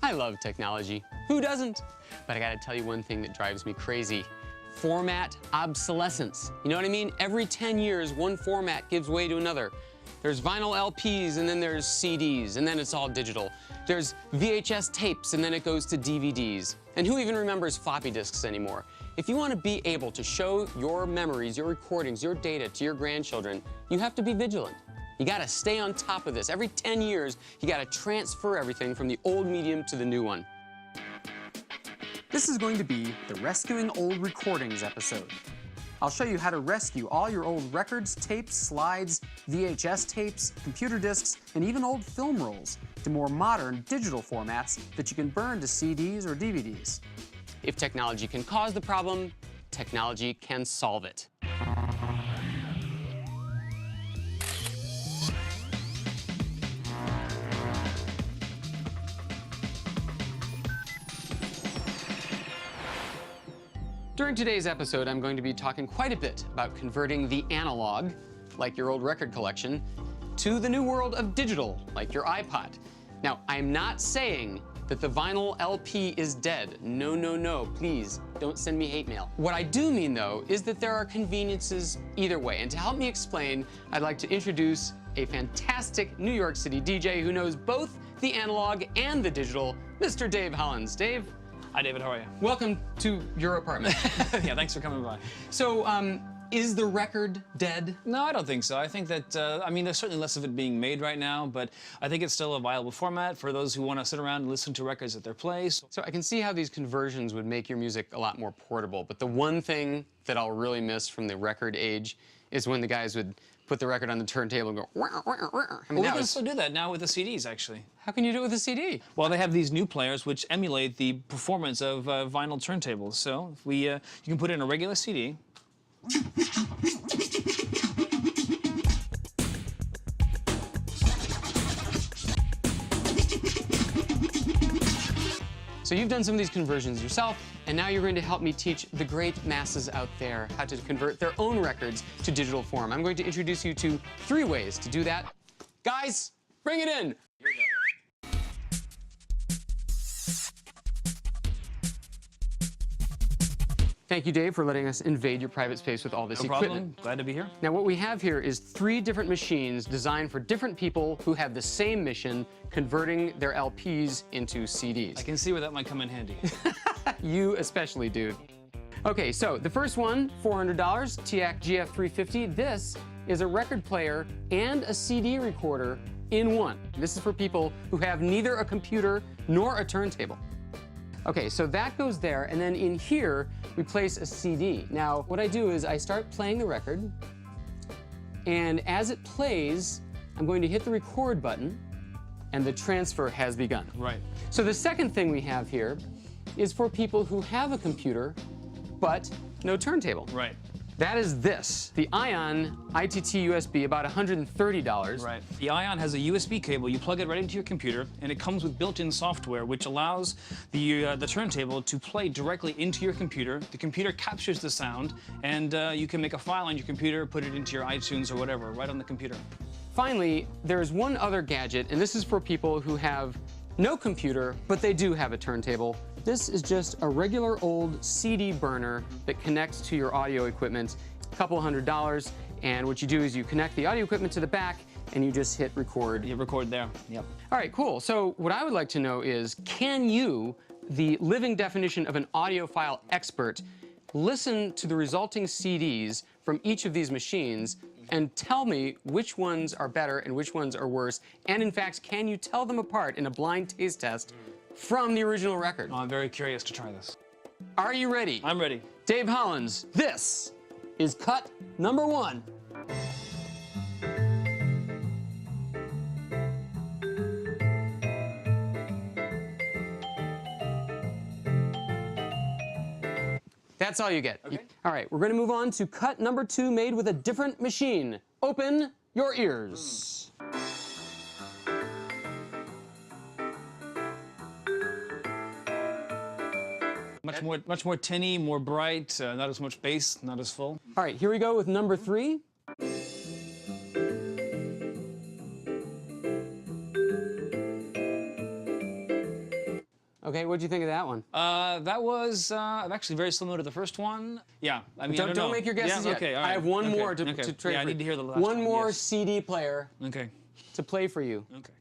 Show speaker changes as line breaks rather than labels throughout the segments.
I love technology. Who doesn't? But I gotta tell you one thing that drives me crazy. Format obsolescence. You know what I mean? Every 10 years, one format gives way to another. There's vinyl LPs, and then there's CDs, and then it's all digital. There's VHS tapes, and then it goes to DVDs. And who even remembers floppy disks anymore? If you want to be able to show your memories, your recordings, your data to your grandchildren, you have to be vigilant. You gotta stay on top of this. Every 10 years, you gotta transfer everything from the old medium to the new one.
This is going to be the Rescuing Old Recordings episode. I'll show you how to rescue all your old records, tapes, slides, VHS tapes, computer discs, and even old film rolls to more modern digital formats that you can burn to CDs or DVDs.
If technology can cause the problem, technology can solve it. During today's episode, I'm going to be talking quite a bit about converting the analog, like your old record collection, to the new world of digital, like your iPod. Now, I'm not saying that the vinyl LP is dead. No, no, no, please, don't send me hate mail. What I do mean, though, is that there are conveniences either way. And to help me explain, I'd like to introduce a fantastic New York City DJ who knows both the analog and the digital, Mr. Dave Hollins. Dave?
Hi, David. How are you?
Welcome to your apartment.
Yeah, thanks for coming by.
So, is the record dead?
No, I don't think so. I think that, I mean, there's certainly less of it being made right now, but I think it's still a viable format for those who want to sit around and listen to records at their place.
So I can see how these conversions would make your music a lot more portable, but the one thing that I'll really miss from the record age is when the guys would put the record on the turntable and go, wah, wah, wah. I mean,
Well, we can still do that now with the CDs, actually.
How can you do it with a CD?
Well, they have these new players which emulate the performance of vinyl turntables. So if we, you can put in a regular CD.
So you've done some of these conversions yourself, and now you're going to help me teach the great masses out there how to convert their own records to digital form. I'm going to introduce you to 3 ways to do that. Guys, bring it in. Here we go. Thank you, Dave, for letting us invade your private space with all this equipment.
No problem. Glad to be here.
Now, what we have here is 3 different machines designed for different people who have the same mission, converting their LPs into CDs.
I can see where that might come in handy.
You especially, dude. Okay, so the first one, $400, TAC GF350. This is a record player and a CD recorder in one. This is for people who have neither a computer nor a turntable. Okay, so that goes there, and then in here, we place a CD. Now, what I do is I start playing the record, and as it plays, I'm going to hit the record button, and the transfer has begun.
Right.
So the second thing we have here is for people who have a computer, but no turntable.
Right.
That is this, the Ion ITT USB, about $130.
Right. The Ion has a USB cable. You plug it right into your computer, and it comes with built-in software, which allows the turntable to play directly into your computer. The computer captures the sound, and you can make a file on your computer, put it into your iTunes or whatever, right on the computer.
Finally, there's one other gadget, and this is for people who have no computer, but they do have a turntable. This is just a regular old CD burner that connects to your audio equipment, a couple $100, and what you do is you connect the audio equipment to the back and you just hit record.
You record there, yep.
All right, cool. So what I would like to know is, can you, the living definition of an audiophile expert, listen to the resulting CDs from each of these machines and tell me which ones are better and which ones are worse? And in fact, can you tell them apart in a blind taste test from the original record?
Oh, I'm very curious to try this.
Are you ready?
I'm ready.
Dave Hollins, this is cut number 1. That's all you get.
Okay.
All right, we're gonna move on to cut number 2, made with a different machine. Open your ears.
Much more tinny, more bright, not as much bass, not as full.
All right, here we go with number 3. Okay, what'd you think of that one?
That was actually very similar to the first one. Yeah, I mean,
Don't make your guesses yet.
Okay, all right.
I have one
Okay,
more to
okay.
trade
Yeah, I
for
need to hear the last
one
one,
more
yes.
CD player
Okay.
to play for you.
Okay.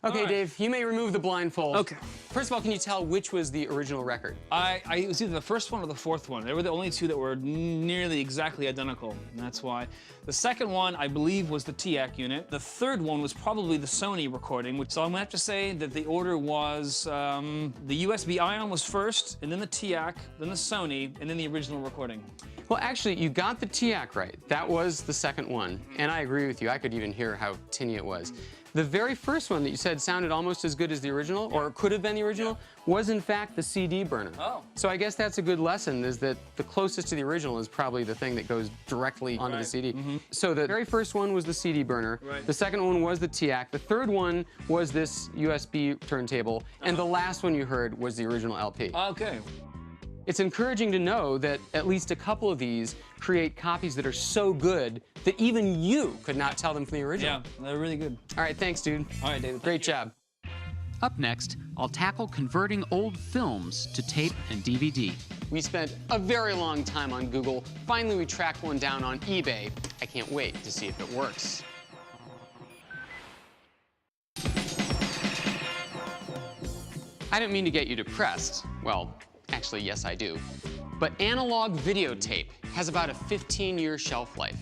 Okay,
right.
Dave, you may remove the blindfold.
Okay.
First of all, can you tell which was the original record?
It was either the first one or the fourth one. They were the only two that were nearly exactly identical, and that's why. The second one, I believe, was the TAC unit. The third one was probably the Sony recording, so I'm gonna have to say that the order was the USB Ion was first, and then the TAC, then the Sony, and then the original recording.
Well, actually, you got the TAC right. That was the second one, and I agree with you. I could even hear how tinny it was. The very first one that you said sounded almost as good as the original, or could have been the original, was in fact the CD burner.
Oh.
So I guess that's a good lesson, is that the closest to the original is probably the thing that goes directly onto the
Right.
CD. So the very first one was the CD burner.
Right.
The second one was the TAC. The third one was this USB turntable. And the last one you heard was the original LP.
Okay.
It's encouraging to know that at least a couple of these create copies that are so good that even you could not tell them from the original.
Yeah, they're really good.
All right, thanks, dude.
All right, David.
Great job.
Up next, I'll tackle converting old films to tape and DVD.
We spent a very long time on Google. Finally, we tracked one down on eBay. I can't wait to see if it works. I didn't mean to get you depressed. Well, actually, yes, I do. But analog videotape has about a 15-year shelf life.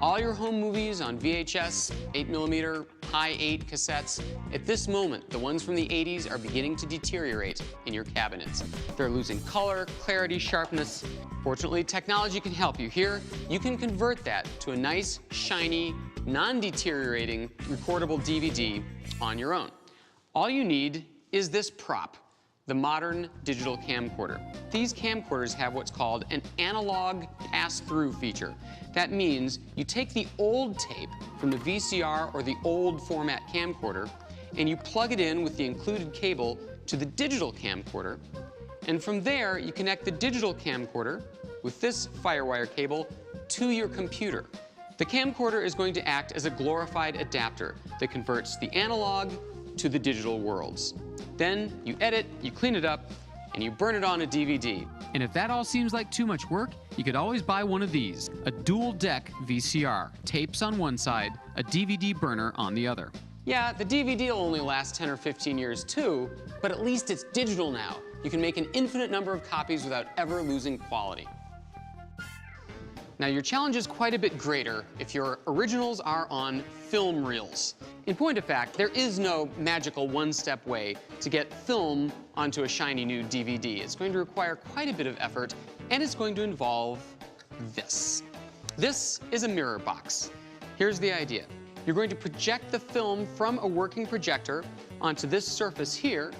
All your home movies on VHS, 8mm, high 8 cassettes, at this moment, the ones from the 80s are beginning to deteriorate in your cabinets. They're losing color, clarity, sharpness. Fortunately, technology can help you. Here, you can convert that to a nice, shiny, non-deteriorating, recordable DVD on your own. All you need is this prop, the modern digital camcorder. These camcorders have what's called an analog pass-through feature. That means you take the old tape from the VCR or the old format camcorder and you plug it in with the included cable to the digital camcorder, and from there you connect the digital camcorder with this FireWire cable to your computer. The camcorder is going to act as a glorified adapter that converts the analog to the digital worlds. Then you edit, you clean it up, and you burn it on a DVD.
And if that all seems like too much work, you could always buy one of these, a dual-deck VCR, tapes on one side, a DVD burner on the other.
Yeah, the DVD will only last 10 or 15 years too, but at least it's digital now. You can make an infinite number of copies without ever losing quality. Now, your challenge is quite a bit greater if your originals are on film reels. In point of fact, there is no magical one-step way to get film onto a shiny new DVD. It's going to require quite a bit of effort, and it's going to involve this. This is a mirror box. Here's the idea. You're going to project the film from a working projector onto this surface here.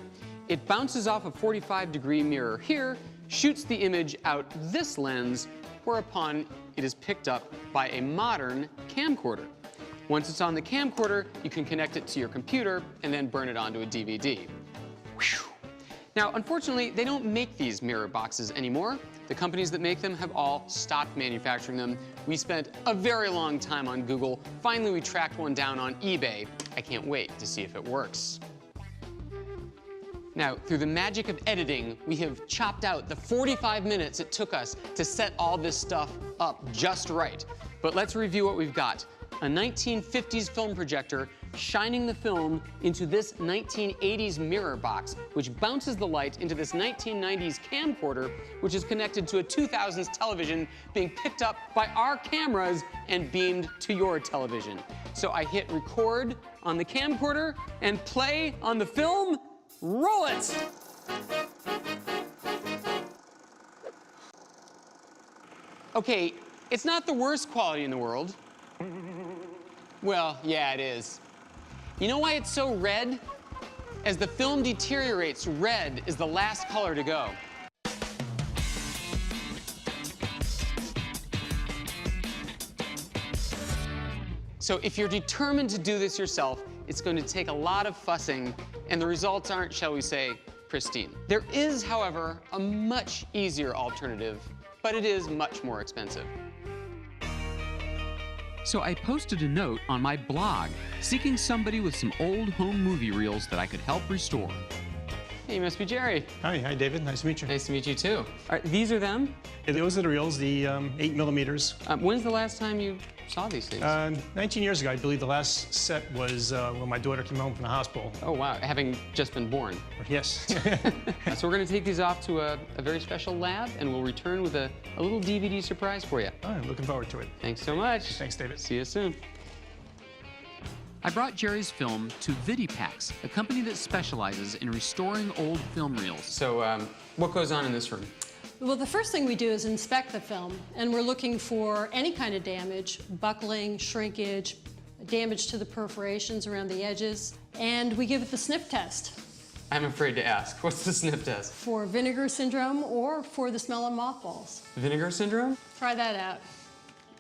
It bounces off a 45-degree mirror here, shoots the image out this lens, whereupon it is picked up by a modern camcorder. Once it's on the camcorder, you can connect it to your computer and then burn it onto a DVD. Whew. Now, unfortunately, they don't make these mirror boxes anymore. The companies that make them have all stopped manufacturing them. We spent a very long time on Google. Finally, we tracked one down on eBay. I can't wait to see if it works. Now, through the magic of editing, we have chopped out the 45 minutes it took us to set all this stuff up just right. But let's review what we've got. A 1950s film projector shining the film into this 1980s mirror box, which bounces the light into this 1990s camcorder, which is connected to a 2000s television being picked up by our cameras and beamed to your television. So I hit record on the camcorder and play on the film. Roll it! Okay, it's not the worst quality in the world. Well, yeah, it is. You know why it's so red? As the film deteriorates, red is the last color to go. So if you're determined to do this yourself, it's going to take a lot of fussing, and the results aren't, shall we say, pristine. There is, however, a much easier alternative but it is much more expensive.
So I posted a note on my blog seeking somebody with some old home movie reels that I could help restore.
Hey, you must be Jerry.
Hi, David. Nice to meet you.
Nice to meet you too. All right, these are them?
Those are the reels, the 8 millimeters.
When's the last time you saw these things?
19 years ago, I believe the last set was when my daughter came home from the hospital.
Oh, wow, having just been born.
Yes.
So we're gonna take these off to a very special lab, and we'll return with a little DVD surprise for you.
I'm looking forward to it.
Thanks so much.
Thanks, David.
See you soon.
I brought Jerry's film to Vidipax, a company that specializes in restoring old film reels.
So, what goes on in this room?
Well, the first thing we do is inspect the film, and we're looking for any kind of damage, buckling, shrinkage, damage to the perforations around the edges, and we give it the sniff test
I'm afraid to ask. What's the sniff test?
for vinegar syndrome or for the smell of mothballs.
Vinegar syndrome?
Try that out.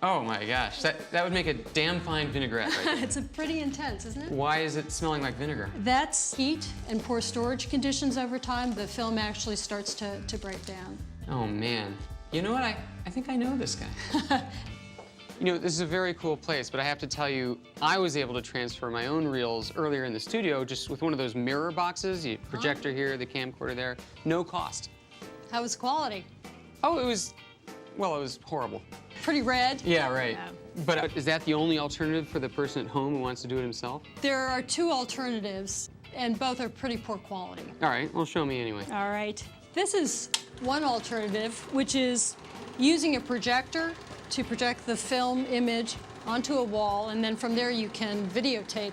Oh my gosh, that would make a damn fine vinaigrette right there.
It's pretty intense, isn't it?
Why is it smelling like vinegar?
That's heat and poor storage conditions over time. The film actually starts to break down.
Oh man. You know what, I think I know this guy. You know, this is a very cool place, but I have to tell you, I was able to transfer my own reels earlier in the studio just with one of those mirror boxes, you projector here, the camcorder there, no cost.
How was the quality?
Oh, it was horrible.
Pretty red?
Yeah, right.
Yeah.
But is that the only alternative for the person at home who wants to do it himself?
There are two alternatives, and both are pretty poor quality.
All right, well, show me anyway.
All right. This is one alternative, which is using a projector to project the film image onto a wall, and then from there you can videotape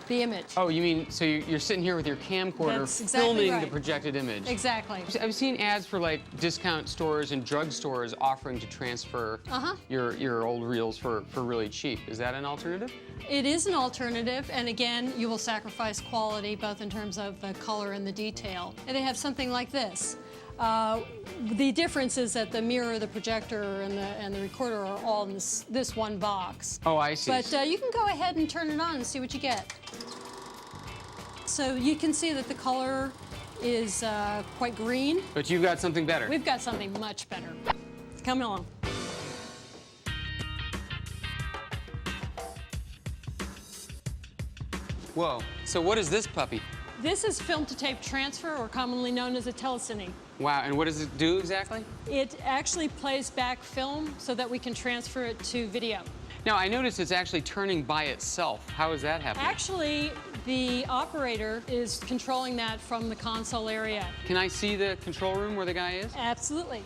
the image.
Oh, you mean, so you're sitting here with your camcorder
That's exactly
filming
right.
the projected image?
Exactly.
I've seen ads for like discount stores and drug stores offering to transfer your old reels for really cheap. Is that an alternative?
It is an alternative, and again, you will sacrifice quality both in terms of the color and the detail. And they have something like this. The difference is that the mirror, the projector, and the recorder are all in this one box.
Oh, I see.
But you can go ahead and turn it on and see what you get. So you can see that the color is quite green.
But you've got something better.
We've got something much better. Come along.
Whoa. So what is this puppy?
This is film-to-tape transfer, or commonly known as a telecine.
Wow, and what does it do exactly?
It actually plays back film so that we can transfer it to video.
Now, I noticed it's actually turning by itself. How is that happening?
Actually, the operator is controlling that from the console area.
Can I see the control room where the guy is?
Absolutely.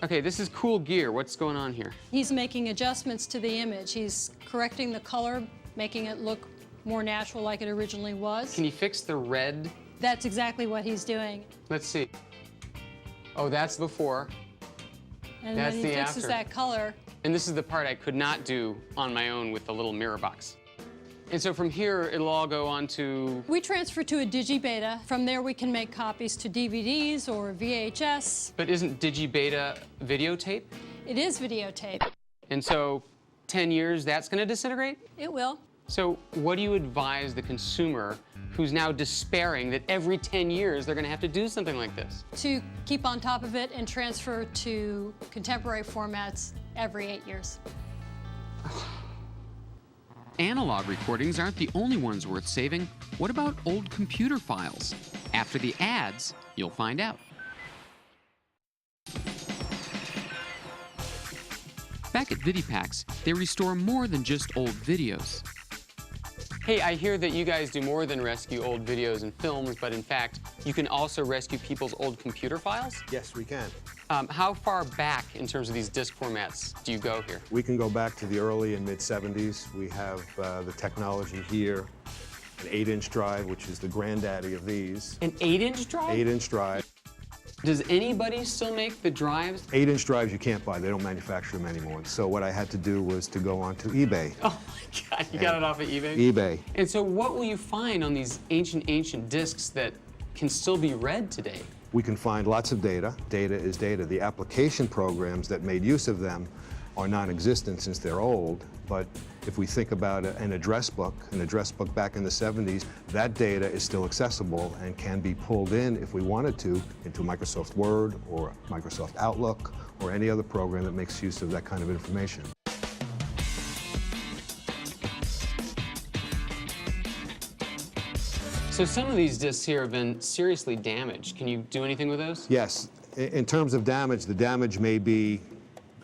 Okay, this is cool gear. What's going on here?
He's making adjustments to the image. He's correcting the color, making it look more natural like it originally was.
Can you fix the red?
That's exactly what he's doing.
Let's see. Oh, that's before.
And
That's
then he
the
fixes
after.
that color.
And this is the part I could not do on my own with the little mirror box. And so from here, it'll all go on to...
We transfer to a digibeta. From there, we can make copies to DVDs or VHS.
But isn't digibeta videotape?
It is videotape.
And so 10 years, that's going to disintegrate?
It will.
So what do you advise the consumer who's now despairing that every 10 years they're going to have to do something like this?
To keep on top of it and transfer to contemporary formats every 8 years.
Analog recordings aren't the only ones worth saving. What about old computer files? After the ads, you'll find out. Back at Vidipax, they restore more than just old videos.
Hey, I hear that you guys do more than rescue old videos and films, but in fact, you can also rescue people's old computer files?
Yes, we can.
How far back in terms of these disc formats do you go here?
We can go back to the early and mid-'70s. We have the technology here, an 8-inch drive, which is the granddaddy of these.
An 8-inch drive?
8-inch drive.
Does anybody still make the drives?
8-inch drives you can't buy. They don't manufacture them anymore. So what I had to do was to go onto eBay.
Oh my God, you got it off of eBay?
eBay.
And so what will you find on these ancient discs that can still be read today?
We can find lots of data. Data is data. The application programs that made use of them are non-existent since they're old, but if we think about an address book back in the 70s, that data is still accessible and can be pulled in, if we wanted to, into Microsoft Word or Microsoft Outlook or any other program that makes use of that kind of information.
So some of these discs here have been seriously damaged. Can you do anything with those?
Yes. In terms of damage, the damage may be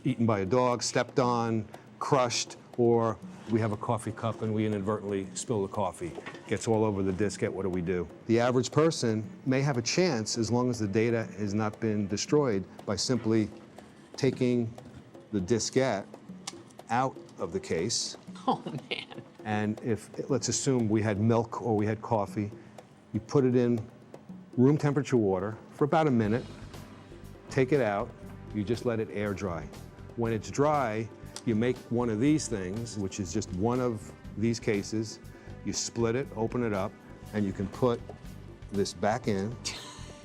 eaten by a dog, stepped on, crushed, or we have a coffee cup and we inadvertently spill the coffee. Gets all over the diskette, what do we do? The average person may have a chance, as long as the data has not been destroyed, by simply taking the diskette out of the case.
Oh, man.
And if, let's assume we had milk or we had coffee, you put it in room temperature water for about a minute, take it out, you just let it air dry. When it's dry, you make one of these things, which is just one of these cases, you split it, open it up, and you can put this back in.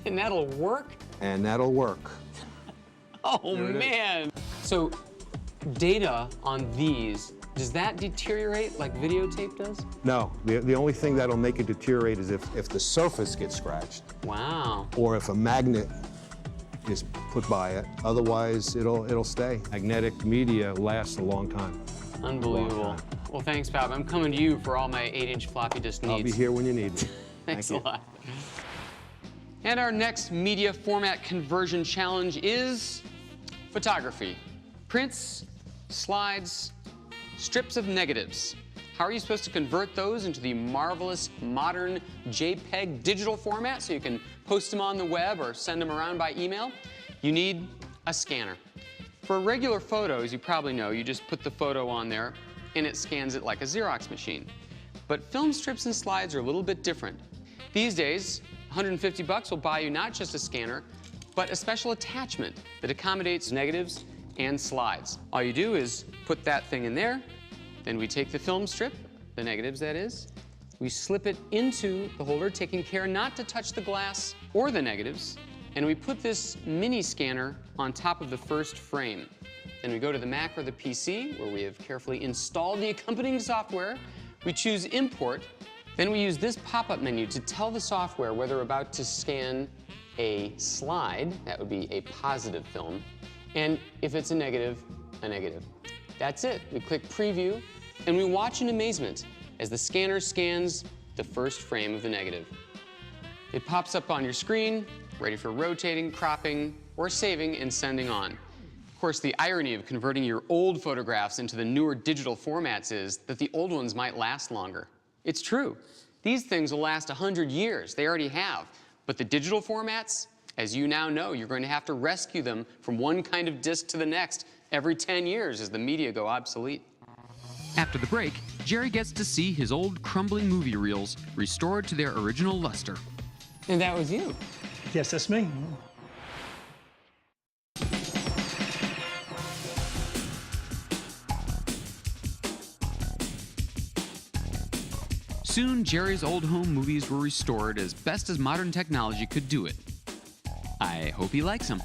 And that'll work?
And that'll work.
Oh, man. So data on these, does that deteriorate like videotape does?
No, the only thing that'll make it deteriorate is if the surface gets scratched.
Wow.
Or if a magnet is put by it. Otherwise, it'll stay. Magnetic media lasts a long time.
Unbelievable. Well, thanks, Bob. I'm coming to you for all my 8-inch floppy disk needs.
I'll be here when you need me.
Thanks a lot. And our next media format conversion challenge is photography. Prints, slides, strips of negatives. How are you supposed to convert those into the marvelous modern JPEG digital format so you can post them on the web or send them around by email? You need a scanner. For regular photos, you probably know, you just put the photo on there and it scans it like a Xerox machine. But film strips and slides are a little bit different. These days, $150 will buy you not just a scanner, but a special attachment that accommodates negatives and slides. All you do is put that thing in there, then we take the film strip, the negatives that is, we slip it into the holder, taking care not to touch the glass or the negatives, and we put this mini scanner on top of the first frame. Then we go to the Mac or the PC, where we have carefully installed the accompanying software. We choose Import. Then we use this pop-up menu to tell the software whether we're about to scan a slide, that would be a positive film, and if it's a negative, a negative. That's it. We click Preview, and we watch in amazement as the scanner scans the first frame of the negative. It pops up on your screen, ready for rotating, cropping, or saving and sending on. Of course, the irony of converting your old photographs into the newer digital formats is that the old ones might last longer. It's true. These things will last 100 years. They already have. But the digital formats, as you now know, you're going to have to rescue them from one kind of disc to the next every 10 years as the media go obsolete.
After the break, Jerry gets to see his old crumbling movie reels restored to their original luster.
And that was you.
Yes, that's me.
Soon, Jerry's old home movies were restored as best as modern technology could do it. I hope he likes them.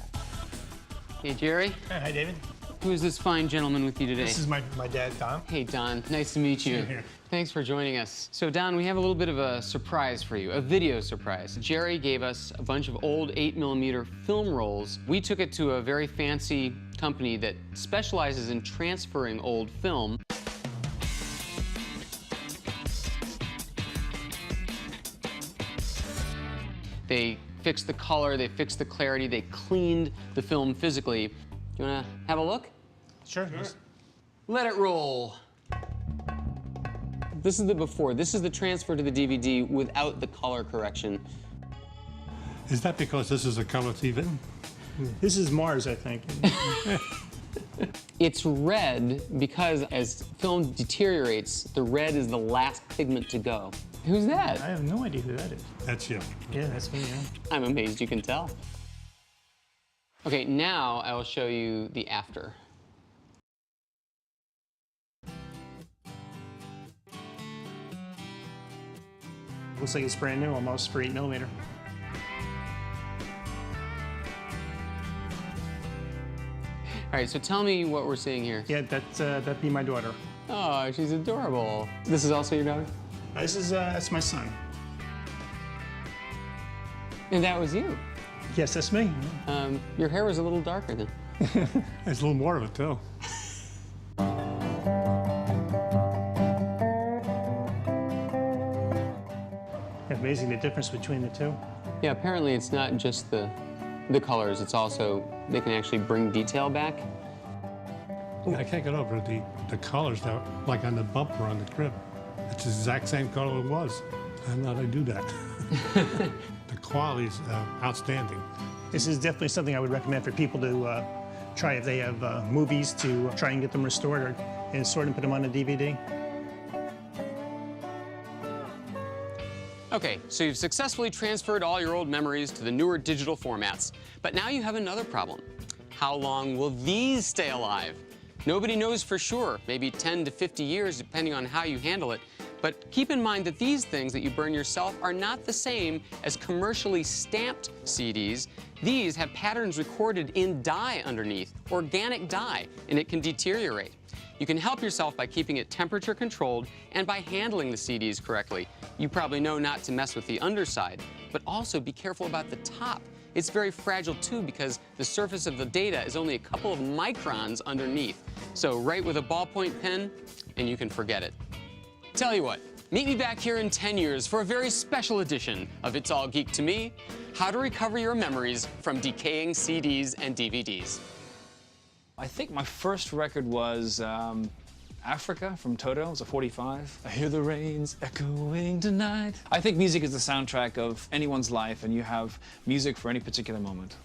Hey, Jerry.
Hi, David.
Who is this fine gentleman with you today?
This is my dad, Don.
Hey, Don. Nice to meet you.
Same here.
Thanks for joining us. So, Don, we have a little bit of a surprise for you, a video surprise. Jerry gave us a bunch of old 8mm film rolls. We took it to a very fancy company that specializes in transferring old film. They fixed the color, they fixed the clarity, they cleaned the film physically. You wanna have a look?
Sure.
Let it roll. This is the before. This is the transfer to the DVD without the color correction.
Is that because this is a color TV?
This is Mars, I think.
It's red because as film deteriorates, the red is the last pigment to go. Who's that?
I have no idea who that is.
That's you.
Yeah, that's me, yeah.
I'm amazed you can tell. Okay, now I will show you the after.
Looks like it's brand new almost for 8mm.
All right, so tell me what we're seeing here.
Yeah, that'd be my daughter.
Oh, she's adorable. This is also your daughter?
That's my son.
And that was you.
Yes, that's me.
Your hair was a little darker then.
There's a little more of it, too.
Amazing the difference between the two.
Yeah, apparently it's not just the colors, it's also, they can actually bring detail back.
Yeah, I can't get over the colors that, like on the bumper on the crib. It's the exact same color it was. I don't know how they do that. The quality's outstanding.
This is definitely something I would recommend for people to try if they have movies, to try and get them restored and sort and put them on a DVD.
Okay, so you've successfully transferred all your old memories to the newer digital formats. But now you have another problem. How long will these stay alive? Nobody knows for sure, maybe 10 to 50 years, depending on how you handle it. But keep in mind that these things that you burn yourself are not the same as commercially stamped CDs. These have patterns recorded in dye underneath, organic dye, and it can deteriorate. You can help yourself by keeping it temperature controlled and by handling the CDs correctly. You probably know not to mess with the underside, but also be careful about the top. It's very fragile too because the surface of the data is only a couple of microns underneath. So write with a ballpoint pen and you can forget it. Tell you what, meet me back here in 10 years for a very special edition of It's All Geek to Me, how to recover your memories from decaying CDs and DVDs.
I think my first record was Africa from Toto. It was a 45. I hear the rains echoing tonight. I think music is the soundtrack of anyone's life, and you have music for any particular moment.